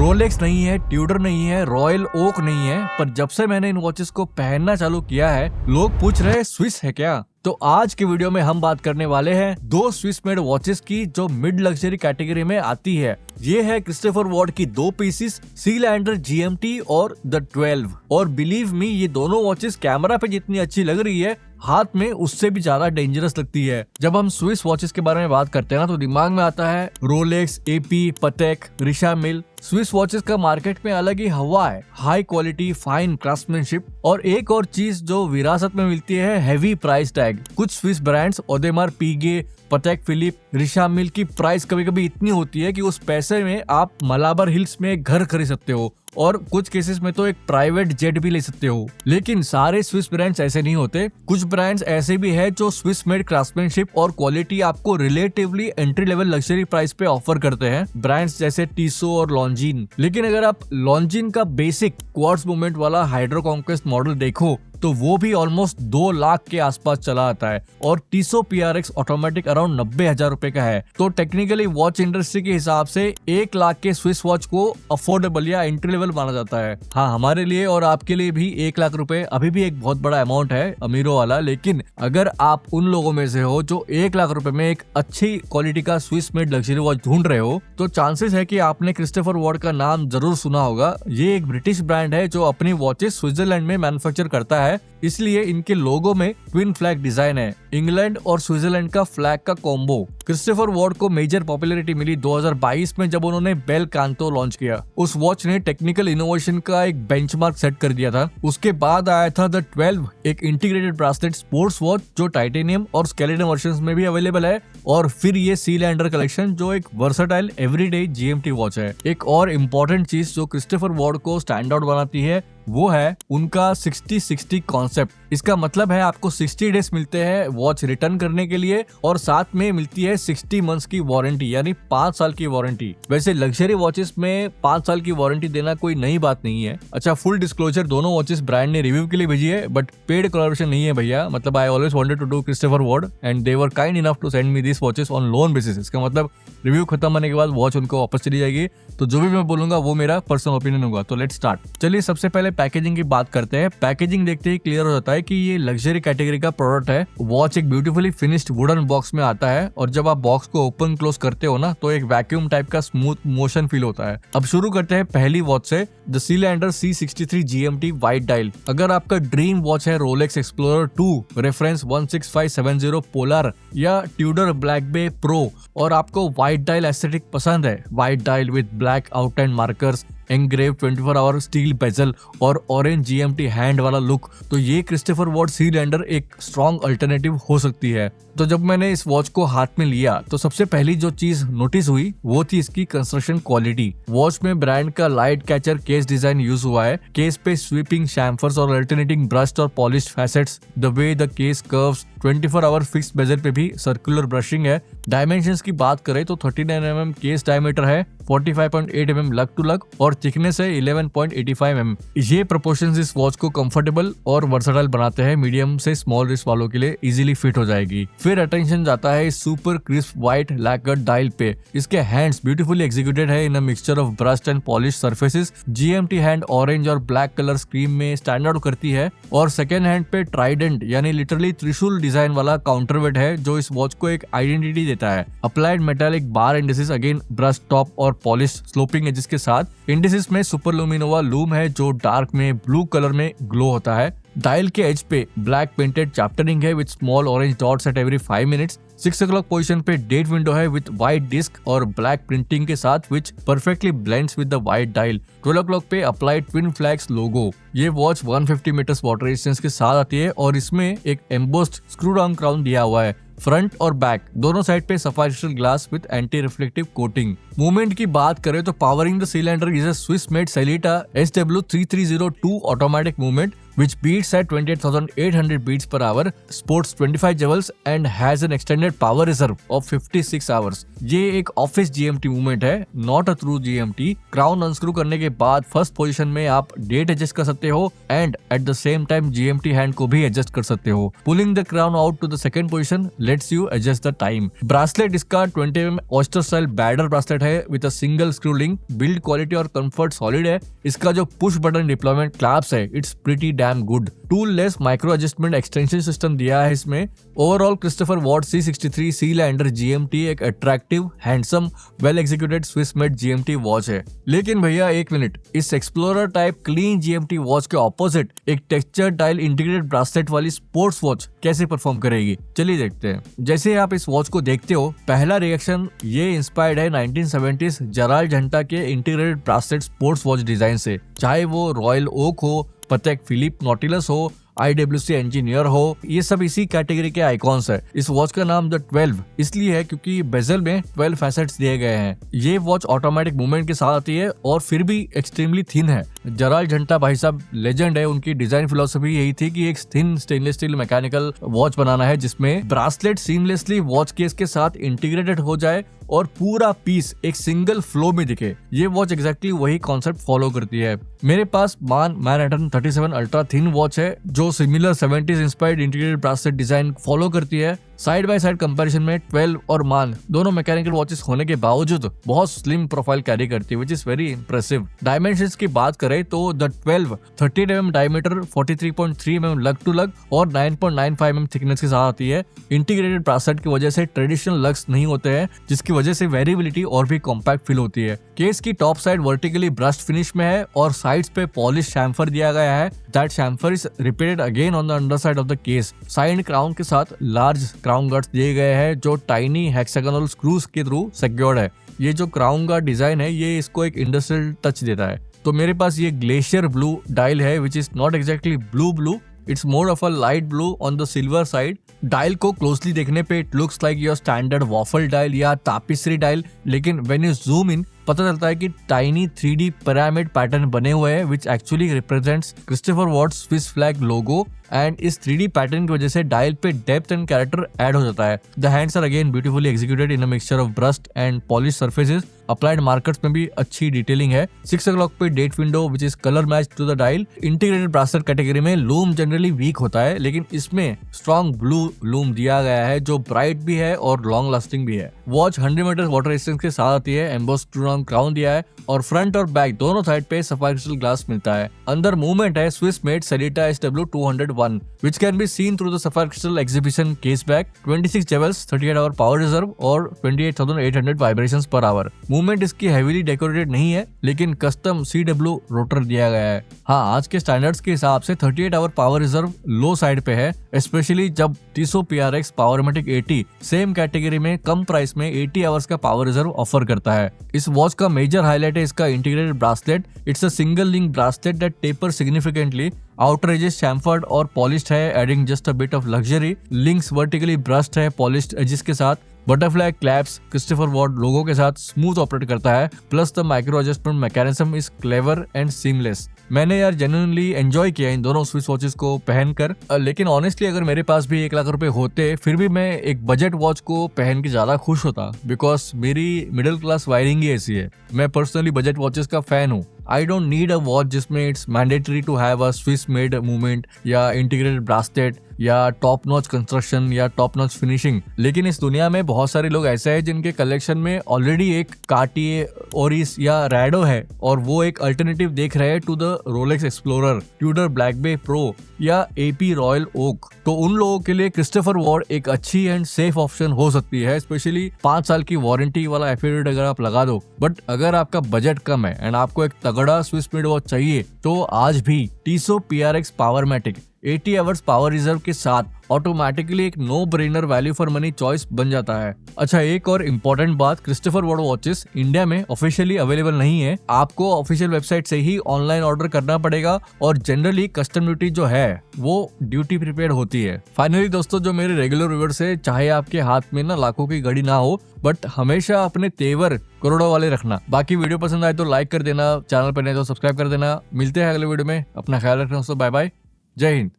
Rolex नहीं है, Tudor नहीं है, रॉयल ओक नहीं है, पर जब से मैंने इन वॉचेस को पहनना चालू किया है लोग पूछ रहे हैं स्विस है क्या। तो आज के वीडियो में हम बात करने वाले हैं दो स्विस मेड वॉचेस की जो मिड लग्जरी कैटेगरी में आती है। ये है क्रिस्टोफर वॉर्ड की दो पीसेस, सीलैंडर GMT और द 12। और बिलीव मी, ये दोनों वॉचेस कैमरा पे जितनी अच्छी लग रही है हाथ में उससे भी ज्यादा डेंजरस लगती है। जब हम स्विस वॉचेस के बारे में बात करते हैं ना तो दिमाग में आता है रोलेक्स, AP, पटेक, रिशा मिल। स्विस वॉचेस का मार्केट में अलग ही हवा है, हाई क्वालिटी, फाइन क्राफ्ट्समैनशिप और एक और चीज जो विरासत में मिलती है, हेवी प्राइस टैग। कुछ स्विस ब्रांड्स ओडेमार, पीगे, पटेक फिलिप, रिशा मिल की प्राइस कभी कभी इतनी होती है कि उस पैसे में आप मलाबार हिल्स में एक घर खरीद सकते हो और कुछ केसेस में तो एक प्राइवेट जेट भी ले सकते हो। लेकिन सारे स्विस ब्रांड्स ऐसे नहीं होते। कुछ ब्रांड्स ऐसे भी है जो स्विस मेड क्राफ्ट्समैनशिप और क्वालिटी आपको relatively entry level luxury price पे ऑफर करते हैं, ब्रांड्स जैसे टीसो और लॉन्जिन। लेकिन अगर आप लॉन्जिन का बेसिक क्वार्ट्ज मूवमेंट वाला हाइड्रो कॉन्क्वेस्ट मॉडल देखो तो वो भी ऑलमोस्ट 2 लाख के आसपास चला आता है और टीसो PRX ऑटोमेटिक अराउंड 90,000 रुपए का है। तो टेक्निकली वॉच इंडस्ट्री के हिसाब से 1 लाख के स्विस वॉच को अफोर्डेबल या एंट्री लेवल माना जाता है। हाँ, हमारे लिए और आपके लिए भी 1 लाख रुपए अभी भी एक बहुत बड़ा अमाउंट है, अमीरों वाला। लेकिन अगर आप उन लोगों में से हो जो 1 लाख रुपए में एक अच्छी क्वालिटी का स्विस मेड लग्जरी वॉच ढूंढ रहे हो तो चांसेस है कि आपने क्रिस्टोफर वॉर्ड का नाम जरूर सुना होगा। ये एक ब्रिटिश ब्रांड है जो अपनी वॉचेस स्विट्जरलैंड में मैन्युफैक्चर करता है, इसलिए इनके लोगो में ट्विन फ्लैग डिजाइन है, इंग्लैंड और स्विट्जरलैंड का फ्लैग का कॉम्बो। क्रिस्टोफर वॉर्ड को मेजर पॉपुलैरिटी मिली 2022 में जब उन्होंने बेल कांतो लॉन्च किया। उस वॉच ने टेक्निकल इनोवेशन का एक बेंचमार्क सेट कर दिया था। उसके बाद आया था द 12, एक इंटीग्रेटेड ब्रासलेट स्पोर्ट्स वॉच जो टाइटेनियम और स्केलेटन वर्जन्स में भी अवेलेबल है। और फिर ये सीलैंडर कलेक्शन जो एक वर्सेटाइल एवरीडे GMT वॉच है। एक और इम्पोर्टेंट चीज जो क्रिस्टोफर वॉर्ड को स्टैंड आउट बनाती है वो है उनका 60-60 कॉन्सेप्ट। इसका मतलब है आपको 60 डेज मिलते हैं वॉच रिटर्न करने के लिए और साथ में मिलती है 60 मंथ्स की वारंटी, यानी 5 साल की वारंटी। वैसे लग्जरी वॉचेस में 5 साल की वारंटी देना कोई नई बात नहीं है। अच्छा, फुल डिस्क्लोजर, दोनों वॉचेस ब्रांड ने रिव्यू के लिए भेजी है बट पेड कोलैबोरेशन नहीं है भैया। मतलब I always wanted to do Christopher Ward and they were kind enough to send me this watches on loan basis. इसका मतलब रिव्यू खत्म होने के बाद वॉच उनको वापस चली जाएगी। तो जो भी मैं बोलूंगा वो मेरा पर्सनल ओपिनियन होगा। तो लेट्स स्टार्ट। चलिए सबसे पहले पैकेजिंग की बात करते हैं। पैकेजिंग देखते ही क्लियर हो जाता है कि ये लग्जरी कैटेगरी का प्रोडक्ट है। वॉच एक ब्यूटीफुली फिनिश्ड वुडन बॉक्स में आता है और जब आप बॉक्स को ओपन क्लोज करते हो ना तो एक वैक्यूम टाइप का स्मूथ मोशन फील होता है। अब शुरू करते हैं पहली वॉच से, the Sealander C63 GMT white dial. अगर आपका ड्रीम वॉच है रोलेक्स एक्सप्लोरर 2 रेफरेंस 16570 पोलर या ट्यूडर ब्लैक बे प्रो और आपको वाइट डायल एस्थेटिक पसंद है, white dial with black outline markers, engrave 24 hour steel bezel और ऑरेंज GMT हैंड वाला लुक, तो ये क्रिस्टोफर वॉर्ड सीलैंडर एक स्ट्रॉन्ग अल्टरनेटिव हो सकती है। तो जब मैंने इस वॉच को हाथ में लिया तो सबसे पहली जो चीज नोटिस हुई वो थी इसकी कंस्ट्रक्शन क्वालिटी। वॉच में ब्रांड का light catcher case design use हुआ है। केस पे स्वीपिंग शैम्फर्स और अल्टरनेटिंग ब्रश्ड और polished facets, the way the case curves, 24 hour fixed bezel पे भी सर्कुलर ब्रशिंग है। डायमेंशंस की बात करें तो 39 mm केस डायमीटर है, 45.8 mm लग टू लग और थिकनेस है 11.85 mm। ये प्रोपोर्शंस इस वॉच को कंफर्टेबल और वर्सेटाइल बनाते हैं। मीडियम से स्मॉल रिस्ट वालों के लिए इजीली फिट हो जाएगी। फिर अटेंशन जाता है super crisp white lacquered dial पे। इसके हैंड्स ब्यूटीफुली एग्जीक्यूटेड है in a mixture of brushed and polish surfaces. GMT hand orange और ब्लैक कलर स्क्रीन में स्टैंड आउट करती है और सेकेंड हैंड पे ट्राइडेंट यानी लिटरली त्रिशूल डिजाइन वाला काउंटरवेट है जो इस वॉच को एक आइडेंटिटी देता है। Applied metallic bar indices, again brush top और पॉलिश स्लोपिंग एजेस के साथ। इंडिसेस में सुपर लुमिनोवा लूम है जो डार्क में ब्लू कलर में ग्लो होता है। डायल के एज पे ब्लैक पेंटेड चैप्टरिंग है with small orange dots at every 5 minutes. 6 o'clock position पे डेट विंडो है विद व्हाइट डिस्क और ब्लैक प्रिंटिंग के साथ which perfectly blends with the white dial. 12 o'clock पे अप्लाइड ट्विन फ्लैग्स लोगो। ये watch 150 metres water resistance के साथ आती है और इसमें एक एम्बोस्ड स्क्रू डाउन क्राउन दिया हुआ है। फ्रंट और बैक दोनों साइड पे sapphire crystal glass with anti reflective coating. Movement की बात करें तो powering the Sealander is a Swiss made Sellita SW3302 automatic movement which beats at 28,800 beats per hour, sports 25 jewels and has an extended power reserve of 56 hours. ये एक office GMT movement है, not a true GMT. Crown unscrew करने के बाद first position में आप date adjust कर सकते हो and at the same time GMT hand को भी एडजस्ट कर सकते हो. Pulling the crown out to the second position lets you adjust the time. Bracelet इसका 20mm ऑयस्टर स्टाइल बैडर ब्रासलेट है with a single screw link. Build quality और comfort solid है. इसका जो पुश बटन डिप्लॉयमेंट क्लैप्स है it's pretty damn good. Tool less micro adjustment extension system दिया है इसमें. Overall Christopher what C63 सीलैंडर GMT एक attractive, handsome, well executed Swiss made GMT watch है. लेकिन भैया एक मिनट, इस explorer type clean GMT watch के ऑपोजिट एक टेक्सचर डायल इंटीग्रेटेड ब्रासलेट वाली स्पोर्ट्स वॉच कैसे परफॉर्म करेगी, चलिए देखते हैं. जैसे आप इस वॉच को देखते हो, पहला रिएक्शन ये इंस्पायर्ड है 1970s जराल्ड झंटा के integrated bracelet sports watch design से. चाहे वो रॉयल ओक हो, पतेक फिलिप नॉटिलस हो, IWC इंजीनियर हो, ये सब इसी कैटेगरी के आइकॉन्स है. इस वॉच का नाम द 12 इसलिए है क्योंकि बेजल में 12 फैसेट्स दिए गए हैं. ये वॉच ऑटोमेटिक मूवमेंट के साथ आती है और फिर भी एक्सट्रीमली थिन है. जराल्ड झंटा भाई साहब लेजेंड है. उनकी डिजाइन फिलोसफी यही थी कि एक thin stainless steel mechanical watch बनाना है जिसमें ब्रासलेट सीमलेसली वॉच केस के साथ इंटीग्रेटेड हो जाए और पूरा पीस एक सिंगल फ्लो में दिखे. ये वॉच एग्जैक्टली वही कॉन्सेप्ट फॉलो करती है. मेरे पास मैनहट्टन 37 अल्ट्रा थिन वॉच है जो similar 70s inspired integrated bracelet design follow करती है. साइड बाय साइड कंपैरिजन में 12 और मान दोनों मैकेनिकल वॉचेस होने के बावजूद बहुत स्लिम प्रोफाइल कैरी करती है which is very impressive. Dimensions की बात करें तो द 12 38mm डायमीटर, 43.3mm लग टू लग और 9.95mm थिकनेस के साथ आती है. इंटीग्रेटेड ब्रासलेट की वजह से ट्रेडिशनल लग्स नहीं होते हैं जिसकी वजह से वेरिएबिलिटी और भी कॉम्पैक्ट फील होती है. केस की top side vertically brushed finish में है और साइड्स पे पॉलिश शैम्फर दिया गया है. That chamfer is repeated again on the underside of the case. Side crown के साथ लार्ज क्राउन गार्ड्स दिए गए हैं जो टाइनी हेक्सागोनल स्क्रूज के थ्रू सिक्योर्ड है. ये जो क्राउन गार्ड डिजाइन है ये इसको एक इंडस्ट्रियल टच देता है. तो मेरे पास ये ग्लेशियर ब्लू डायल है which is not exactly blue, it's more of a light blue on the silver side. Dial को क्लोजली देखने पे it looks like your standard waffle dial या तापिस्ट्री डायल, लेकिन व्हेन यू जूम इन पता चलता है कि टाइनी 3D पिरामिड पैटर्न बने हुए हैं which actually represents Christopher what Swiss flag logo. And इस 3D पैटर्न की वजह से डायल पे डेप्थ एंड कैरेक्टर ऐड हो जाता है. The hands are again beautifully executed in a mixture of brushed and polish surfaces. Applied markers में भी अच्छी डिटेलिंग है. 6 o'clock पे date window which is colour match to the dial. Integrated bracelet category में lume generally weak होता है लेकिन इसमें स्ट्रॉन्ग ब्लू लूम दिया गया है जो ब्राइट भी है और लॉन्ग लास्टिंग भी है. वॉच 100 मीटर वाटर रेजिस्टेंस के साथ आती है. एम्बोस्ड क्राउन दिया है और फ्रंट और बैक दोनों साइड पे सफायर क्रिस्टल ग्लास मिलता है. अंदर मूवमेंट है Swiss made Sellita SW201 which can be seen through the sapphire crystal exhibition case back. 26 jewels, 38 hour power reserve और 28,800 vibrations per hour. मूवमेंट इसकी heavily decorated नहीं है लेकिन कस्टम CW रोटर दिया गया है. हाँ, आज के स्टैंडर्ड्स के हिसाब से 38 hour power reserve low side पे है, स्पेशली जब Tissot PRX Powermatic 80 same category में कम प्राइस में 80 आवर्स का पावर रिजर्व ऑफर करता है. इस वॉच का मेजर हाईलाइट है इसका integrated bracelet. It's a single link bracelet that taper significantly. Outer edges chamfered और पॉलिश्ड है, adding just a bit of luxury. Links vertically brushed है पॉलिश्ड एजेस के साथ. Butterfly clasps Christopher Ward logo के साथ smooth operate करता है. Plus the micro adjustment mechanism is clever and seamless. मैंने यार जेन्युइनली एंजॉय किया इन दोनों स्विस वॉचेस को पहनकर. लेकिन ऑनेस्टली अगर मेरे पास भी 1 लाख रुपए होते फिर भी मैं एक बजट वॉच को पहन के ज्यादा खुश होता बिकॉज मेरी मिडिल क्लास वायरिंग ही ऐसी है. मैं पर्सनली बजट वॉचेस का फैन हूँ. I don't need a watch जिसमें it's mandatory to have a Swiss made movement या इंटीग्रेटेड ब्रासलेट या टॉप नॉच कंस्ट्रक्शन या टॉप नॉच फिनिशिंग. लेकिन इस दुनिया में बहुत सारे लोग ऐसे हैं जिनके कलेक्शन में ऑलरेडी एक कार्टियर, ओरिस या रैडो है और वो एक अल्टरनेटिव देख रहे हैं to the Rolex Explorer, Tudor Black Bay Pro या AP रॉयल ओक. तो उन लोगों के लिए क्रिस्टोफर वॉट एक अच्छी एंड सेफ ऑप्शन हो सकती है, स्पेशली 5 साल की वारंटी वाला एफिडेविट अगर आप लगा दो. बट अगर आपका बजट कम है एंड आपको एक तगड़ा स्विस मेड वॉच चाहिए तो आज भी Tissot PRX Powermatic 80 hours power reserve के साथ ऑटोमेटिकली एक no brainer value for money choice बन जाता है. अच्छा, एक और इम्पोर्टेंट बात, क्रिस्टोफर वॉट वॉचेस इंडिया में ऑफिशियली अवेलेबल नहीं है. आपको ऑफिशियल वेबसाइट से ही ऑनलाइन ऑर्डर करना पड़ेगा और जनरली कस्टम ड्यूटी जो है वो ड्यूटी प्रीपेड होती है. फाइनली दोस्तों, जो मेरे रेगुलर व्यूअर्स है, चाहे आपके हाथ में ना लाखों की घड़ी ना हो बट हमेशा अपने तेवर करोड़ों वाले रखना. बाकी वीडियो पसंद आए तो लाइक कर देना, चैनल पर नहीं तो सब्सक्राइब कर देना. मिलते हैं अगले वीडियो में. अपना ख्याल रखना दोस्तों. Bye bye. जय हिंद।